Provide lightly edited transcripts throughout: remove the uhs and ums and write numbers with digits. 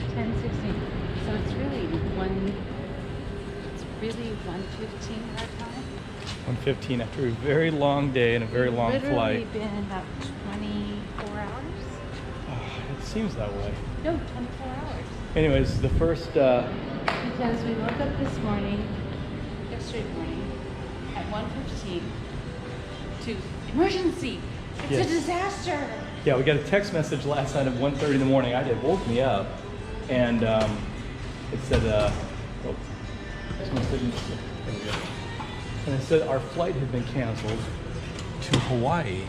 10:16. So it's really 1:15 our time. 1:15 after a very long day and a very long Literally flight. been about 24 hours. It seems that way. No, 24 hours. Anyways, the first Because we woke up this morning, yesterday morning, at 1:15 to emergency. It's Yes. a disaster. yeah, we got a text message last night at 1:30 in the morning. It woke me up, and it said, someone said, there we go. And it said our flight had been canceled to Hawaii.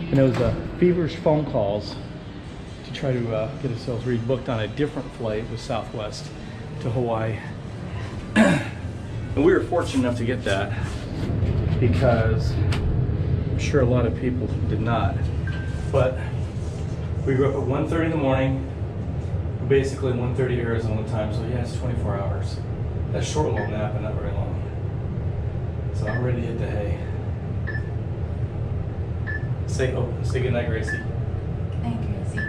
And it was feverish phone calls to try to get ourselves rebooked on a different flight with Southwest to Hawaii. And we were fortunate enough to get that because I'm sure a lot of people did not. But we grew up at 1:30 in the morning, basically 1:30 Arizona time, so yeah, it's 24 hours. That's a short little nap, but not very long. So I'm ready to hit the hay. Say goodnight, Gracie. Thank you, Izzy.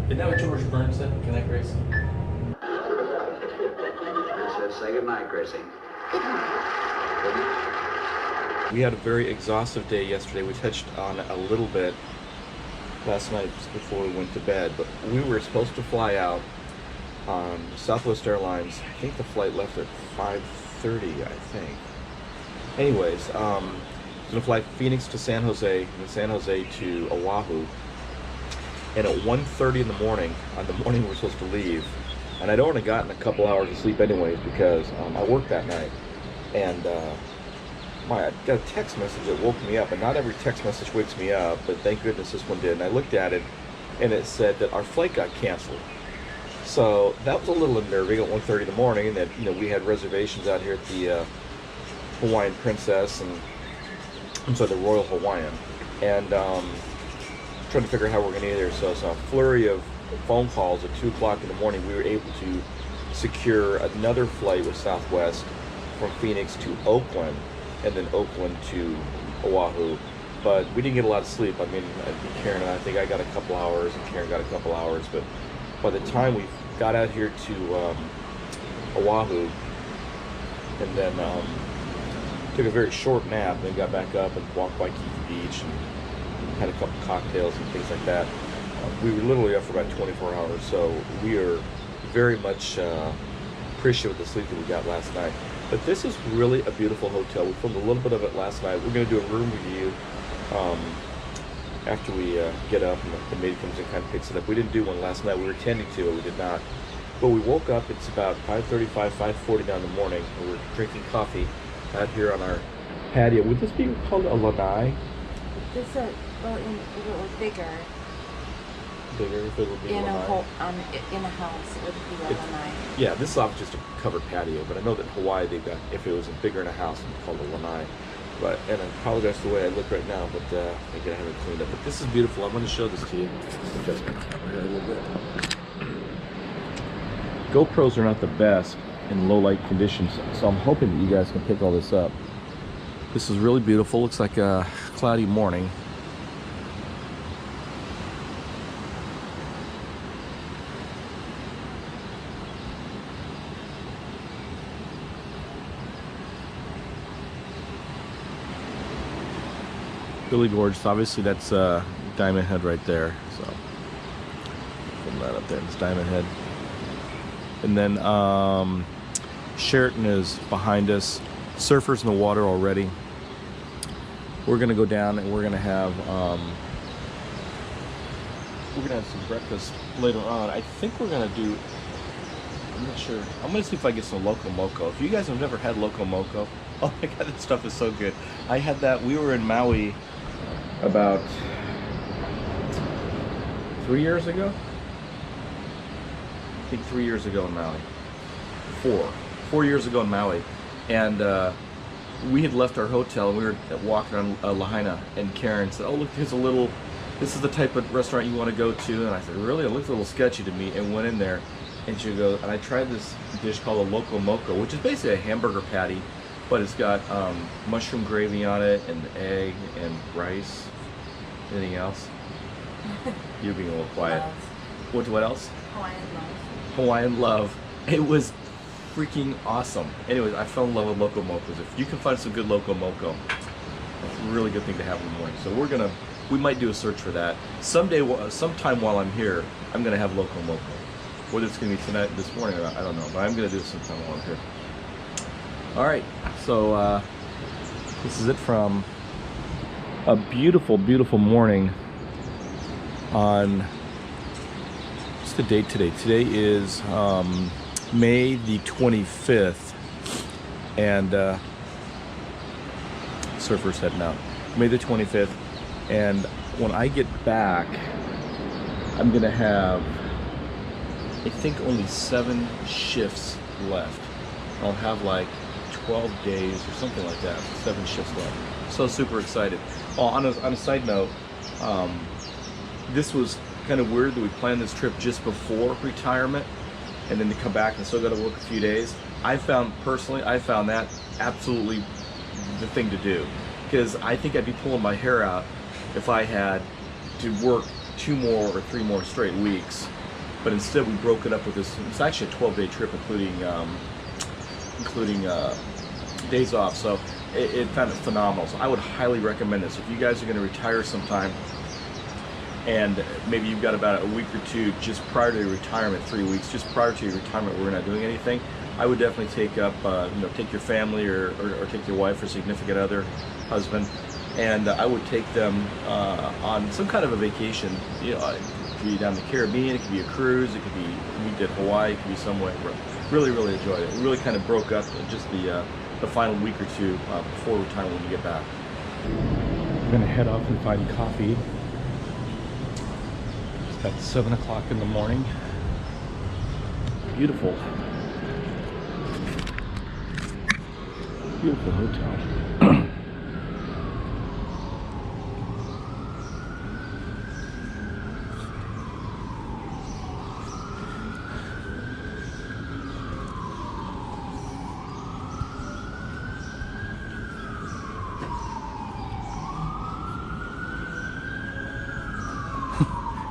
Isn't that what George Burns said? Goodnight, Gracie. I said, say goodnight, Gracie. We had a very exhaustive day yesterday. We touched on it a little bit last night just before we went to bed, but we were supposed to fly out on Southwest Airlines. I think the flight left at 5:30, I think. Anyways, I was going to fly Phoenix to San Jose, and then San Jose to Oahu. And at 1:30 in the morning, on the morning we were supposed to leave, and I'd only gotten a couple hours of sleep anyways because I worked that night. And I got a text message that woke me up, and not every text message wakes me up, but thank goodness this one did. And I looked at it, and it said that our flight got canceled. So that was a little unnerving at 1:30 in the morning, and that we had reservations out here at the Hawaiian Princess, and I'm sorry, the Royal Hawaiian, and trying to figure out how we're going to get there. So a flurry of phone calls at 2 o'clock in the morning. We were able to secure another flight with Southwest from Phoenix to Oakland, and then Oakland to Oahu. But we didn't get a lot of sleep. I mean, Karen and I think I got a couple hours, and Karen got a couple hours. But by the time we got out here to Oahu, and then took a very short nap, and then got back up and walked by Keith Beach and had a couple cocktails and things like that. We were literally up for about 24 hours, so we are very much appreciative of the sleep that we got last night. But this is really a beautiful hotel. We filmed a little bit of it last night. We're going to do a room review after we get up and the maid comes in and kind of picks it up. We didn't do one last night. We were intending to, but we did not. But we woke up, it's about 5:35, 5:40 in the morning, and we're drinking coffee out here on our patio. Would this be called a lanai? This is a little bigger Bigger if it would be in a a lanai? in a house. It would be a lanai. Yeah, this is obviously just a covered patio, but I know that in Hawaii they've got, if it was bigger in a house, it's called a lanai. But, and I apologize for the way I look right now, but again, I haven't cleaned up. But this is beautiful. I'm going to show this to you. Adjust my camera here a little bit. GoPros are not the best in low light conditions, so I'm hoping that you guys can pick all this up. This is really beautiful. Looks like a cloudy morning. Really gorgeous. Obviously that's Diamond Head right there, so put that up there. It's Diamond Head, and then Sheraton is behind us. Surfers in the water already. We're gonna go down and we're gonna have some breakfast later on. I think we're gonna do, I'm not sure, I'm gonna see if I get some Loco Moco. If you guys have never had Loco Moco, oh my god, this stuff is so good. I had that, we were in Maui about 3 years ago. I think 3 years ago in Maui. 4 years ago in Maui. And we had left our hotel and we were walking on Lahaina, and Karen said, oh look, here's a little, this is the type of restaurant you want to go to. And I said, really? It looks a little sketchy to me, and went in there, and she goes, and I tried this dish called a Loco Moco, which is basically a hamburger patty, but it's got mushroom gravy on it, and egg, and rice. Anything else? You're being a little quiet. Went to what else? Hawaiian love. Hawaiian Love. It was freaking awesome. Anyways, I fell in love with loco mocos. If you can find some good loco moco, it's a really good thing to have in the morning. So we might do a search for that. Sometime while I'm here, I'm gonna have loco moco. Whether it's gonna be tonight, this morning, or not, I don't know, but I'm gonna do it sometime while I'm here. All right, so this is it from a beautiful, beautiful morning on, what's the date today? Today is May the 25th, and surfers heading out. May the 25th, and when I get back, I'm gonna have, I think, only 7 shifts left. I'll have like 12 days or something like that, 7 shifts left. So super excited. Oh, on a side note, this was kind of weird that we planned this trip just before retirement, and then to come back and still got to work a few days. I found that absolutely the thing to do, because I think I'd be pulling my hair out if I had to work 2 more or 3 more straight weeks. But instead we broke it up with this. It's actually a 12-day trip, including days off. So it found it phenomenal. So I would highly recommend this. If you guys are going to retire sometime, and maybe you've got about a week or 2 just prior to your retirement, 3 weeks just prior to your retirement where we're not doing anything, I would definitely take up, take your family or take your wife or significant other, husband, and I would take them on some kind of a vacation. It could be down the Caribbean, it could be a cruise, it could be, we did Hawaii, it could be somewhere. Really, really enjoyed it. We really kind of broke up just the final week or 2 before retirement when you get back. I'm gonna head off and find coffee. It's about 7 o'clock in the morning. Beautiful. Beautiful hotel.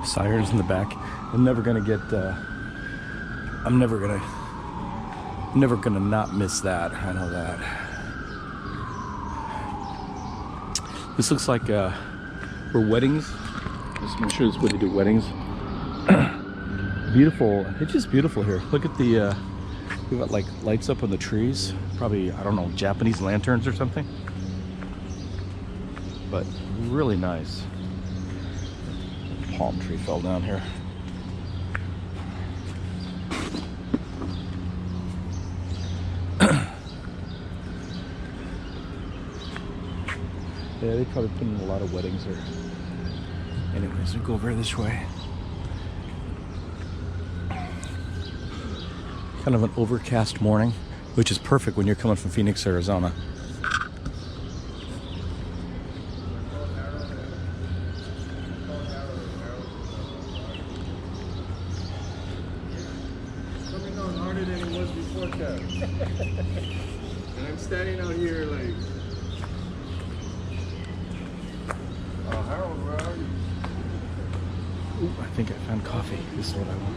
Sirens in the back. I'm never gonna not miss that. I know that. This looks like where weddings. I'm sure this is where they do weddings. Beautiful. It's just beautiful here. Look at the we've got like lights up on the trees. Probably, I don't know, Japanese lanterns or something. But really nice. Palm tree fell down here. Yeah, they probably put in a lot of weddings here. Anyways, we'll go over this way. Kind of an overcast morning, which is perfect when you're coming from Phoenix, Arizona. And I'm standing out here like, Harold, where are you? Ooh, I think I found coffee. This is what I want.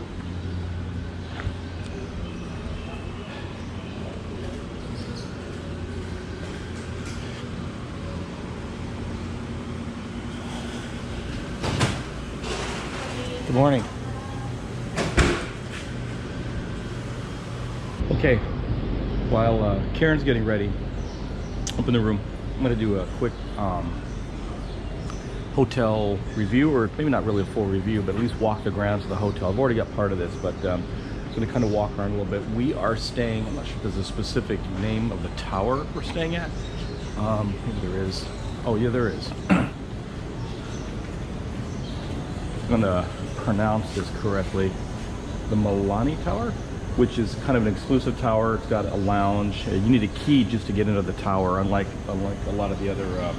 Good morning. Okay, while Karen's getting ready, up in the room, I'm gonna do a quick hotel review, or maybe not really a full review, but at least walk the grounds of the hotel. I've already got part of this, but I'm gonna kind of walk around a little bit. We are staying, I'm not sure if there's a specific name of the tower we're staying at. Maybe there is. Oh yeah, there is. I'm gonna pronounce this correctly. The Milani Tower, which is kind of an exclusive tower. It's got a lounge. You need a key just to get into the tower, unlike a lot of the other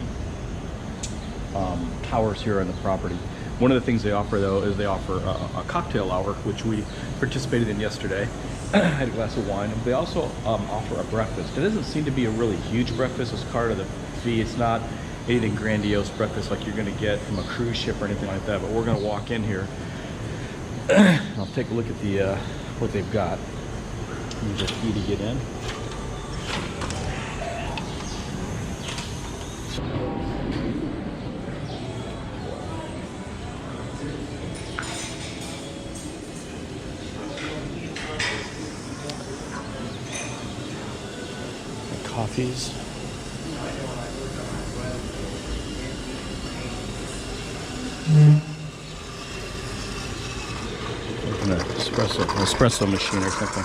towers here on the property. One of the things they offer, though, is they offer a cocktail hour, which we participated in yesterday. I had a glass of wine. They also offer a breakfast. It doesn't seem to be a really huge breakfast as part of the fee. It's not anything grandiose breakfast like you're going to get from a cruise ship or anything like that, but we're going to walk in here I'll take a look at the what they've got. Use a key to get in. Coffees. An espresso machine or something.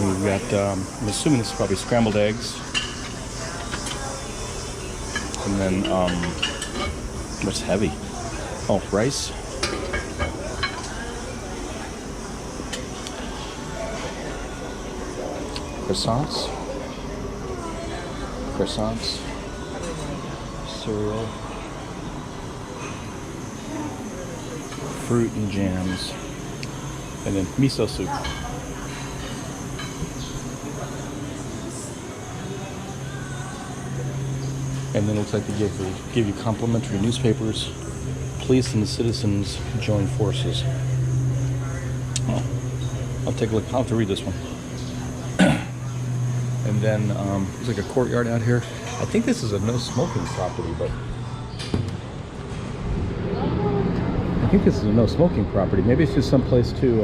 We've got, I'm assuming this is probably scrambled eggs. And then, what's heavy? Oh, rice. Croissants, cereal, fruit and jams, and then miso soup. And then it looks like they give you complimentary newspapers. Police and the citizens join forces. Oh, I'll take a look. I'll have to read this one. And then there's like a courtyard out here. I think this is a no smoking property, but I think this is a no smoking property. Maybe it's just some place to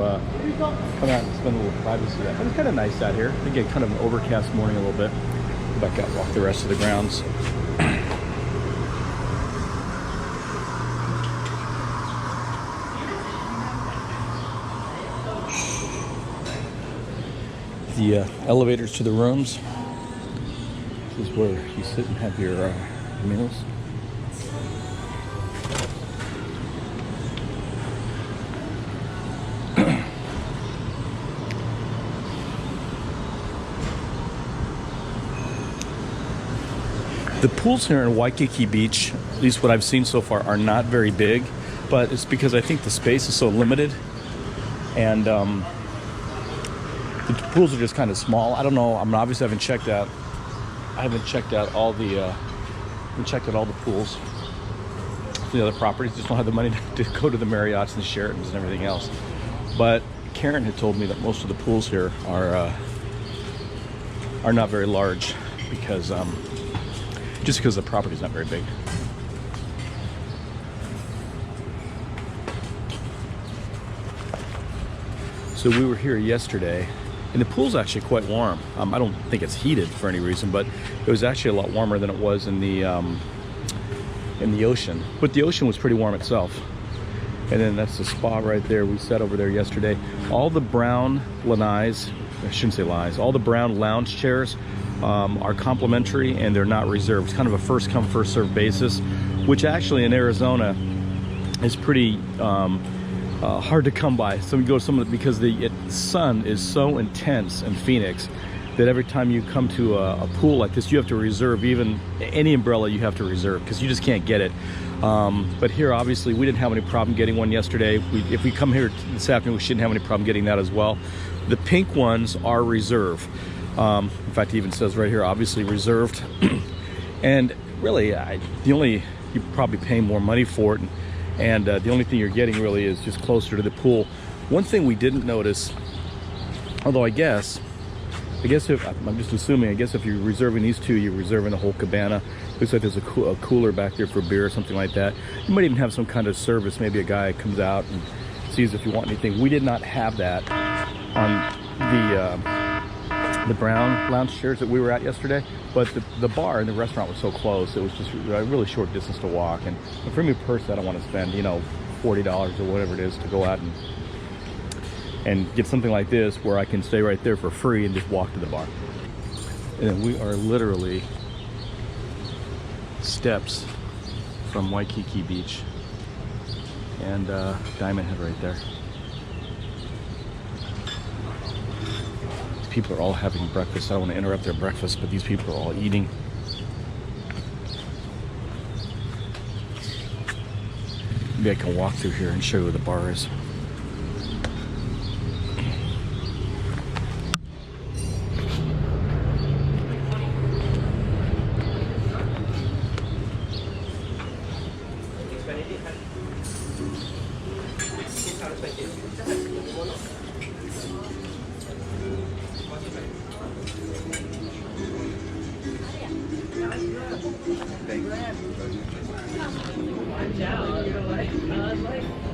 come out and spend a little privacy. But it's kind of nice out here. Again, kind of an overcast morning a little bit. Go back out, walk the rest of the grounds. The elevators to the rooms. This is where you sit and have your meals. The pools here in Waikiki Beach, at least what I've seen so far, are not very big, but it's because I think the space is so limited, and the pools are just kind of small. I don't know. I mean, obviously, I haven't checked out all the pools. The other properties just don't have the money to go to the Marriotts and the Sheratons and everything else. But Karen had told me that most of the pools here are not very large because just because the property's not very big. So we were here yesterday. And the pool's actually quite warm. I don't think it's heated for any reason, but it was actually a lot warmer than it was in the ocean. But the ocean was pretty warm itself. And then that's the spa right there. We sat over there yesterday. All the brown lanais, I shouldn't say lanais, all the brown lounge chairs are complimentary and they're not reserved. It's kind of a first come, first served basis, which actually in Arizona is pretty hard to come by. So we go to some of the, because the sun is so intense in Phoenix that every time you come to a pool like this, you have to reserve. Even any umbrella you have to reserve because you just can't get it. But here, obviously, we didn't have any problem getting one yesterday. If we come here this afternoon, we shouldn't have any problem getting that as well. The pink ones are reserved. In fact, it even says right here, obviously reserved. And really, you're probably paying more money for it. And the only thing you're getting really is just closer to the pool. One thing we didn't notice, although I guess if I'm just assuming, I guess if you're reserving these two, you're reserving the whole cabana. Looks like there's a cooler back there for beer or something like that. You might even have some kind of service. Maybe a guy comes out and sees if you want anything. We did not have that on the brown lounge chairs that we were at yesterday, but the bar and the restaurant was so close. It was just a really short distance to walk. And for me personally, I don't want to spend, $40 or whatever it is to go out and get something like this where I can stay right there for free and just walk to the bar. And then we are literally steps from Waikiki Beach and Diamond Head right there. These people are all having breakfast. I don't want to interrupt their breakfast, but these people are all eating. Maybe I can walk through here and show you where the bar is.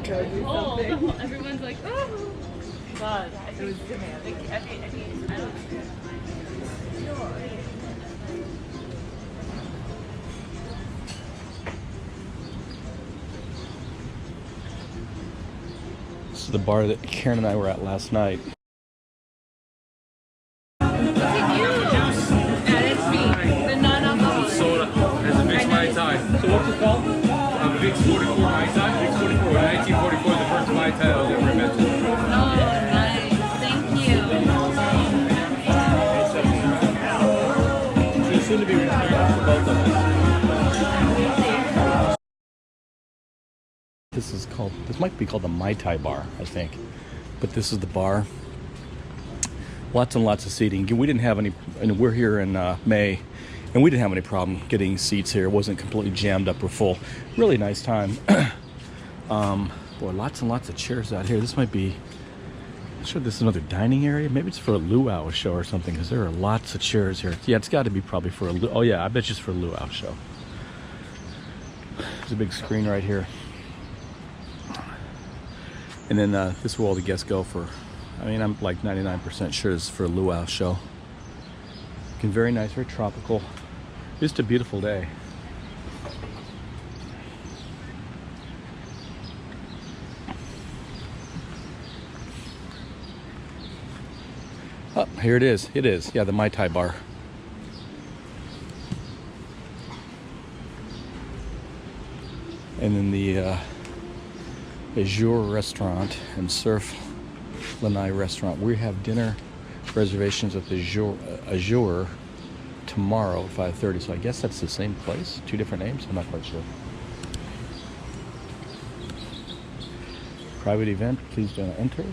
tell you Oh, something? everyone's like, oh. God, it was demanding. I don't. This is the bar that Karen and I were at last night. Look at you. And it's me, the non-alcoholic. Soda as a mixed Mai Tai. So what's it called? Vic's 44 Mai Tai. Vic's 44. 1944 is the first Mai Tai I was ever invented. Oh, nice. Thank you. She's soon to be retired for both of us. This might be called the Mai Tai bar, I think. But this is the bar. Lots and lots of seating. We didn't have any, and we're here in May, and we didn't have any problem getting seats here. It wasn't completely jammed up or full. Really nice time. Boy, lots and lots of chairs out here. This might be, I'm not sure this is another dining area. Maybe it's for a luau show or something, because there are lots of chairs here. Yeah, it's got to be probably for a, oh yeah, I bet it's for a luau show. There's a big screen right here. And then this is where all the guests go for, I mean, I'm like 99% sure it's for a luau show. Looking very nice, very tropical. Just a beautiful day. Oh, here it is. It is. Yeah, the Mai Tai bar. And then the Azure restaurant and Surf Lanai restaurant. We have dinner reservations at the Azure tomorrow at 5:30. So I guess that's the same place. Two different names. I'm not quite sure. Private event. Please don't enter.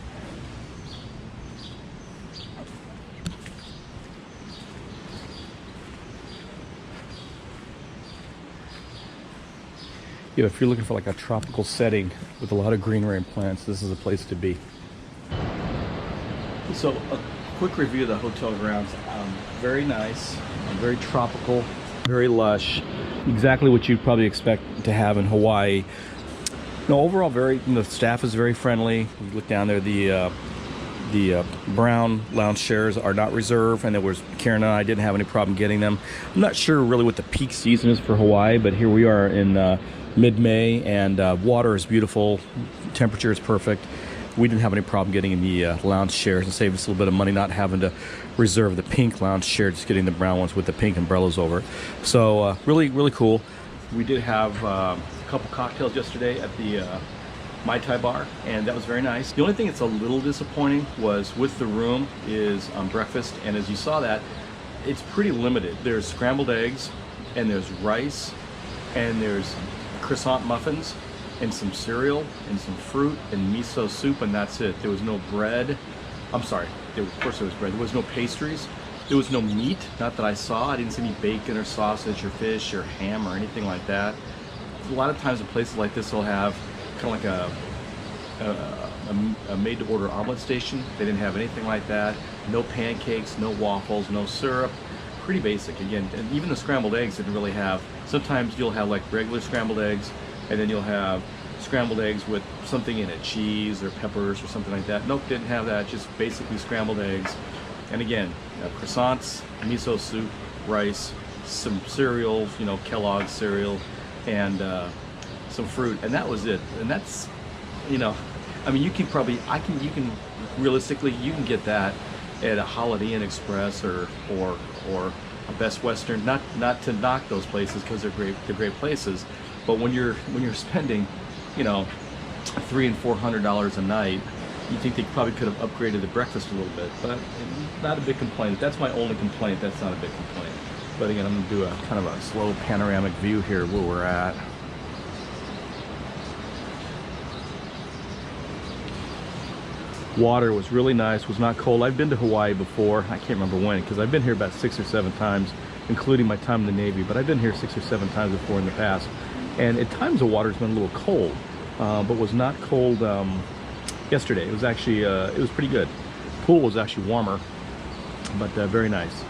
Yeah, if you're looking for like a tropical setting with a lot of greenery and plants, this is a place to be. So a quick review of the hotel grounds. Very nice, very tropical, very lush. Exactly what you'd probably expect to have in Hawaii. No, overall, the staff is very friendly. You look down there, the brown lounge chairs are not reserved, and Karen and I didn't have any problem getting them. I'm not sure really what the peak season is for Hawaii, but here we are in mid-May, and water is beautiful, temperature is perfect. We didn't have any problem getting in the lounge chairs, and saved us a little bit of money not having to reserve the pink lounge chair, just getting the brown ones with the pink umbrellas over. So really, really cool. We did have a couple cocktails yesterday at the Mai Tai bar, and that was very nice. The only thing that's a little disappointing was with the room is breakfast, and as you saw that, it's pretty limited. There's scrambled eggs, and there's rice, and there's croissant muffins, and some cereal, and some fruit, and miso soup, and that's it. There was no bread. I'm sorry, of course there was bread. There was no pastries. There was no meat, not that I saw. I didn't see any bacon or sausage or fish or ham or anything like that. A lot of times in places like this, they'll have kind of like a made-to-order omelet station. They didn't have anything like that. No pancakes, no waffles, no syrup. Pretty basic, again. And even the scrambled eggs didn't really have. Sometimes you'll have like regular scrambled eggs, and then you'll have scrambled eggs with something in it, cheese or peppers or something like that. Nope, didn't have that. Just basically scrambled eggs. And again, croissants, miso soup, rice, some cereal, Kellogg's cereal, and some fruit, and that was it. And that's, I mean, you can realistically, you can get that at a Holiday Inn Express or a Best Western. Not to knock those places, because they're great places, but when you're spending, $300 and $400 a night, you think they probably could have upgraded the breakfast a little bit. But not a big complaint. That's my only complaint. That's not a big complaint. But again, I'm going to do a kind of a slow panoramic view here where we're at. Water was really nice, was not cold. I've been to Hawaii before. I can't remember when, because I've been here about 6 or 7 times, including my time in the Navy. But I've been here 6 or 7 times before in the past. And at times the water's been a little cold, but was not cold yesterday. It was actually, it was pretty good. Pool was actually warmer, but very nice.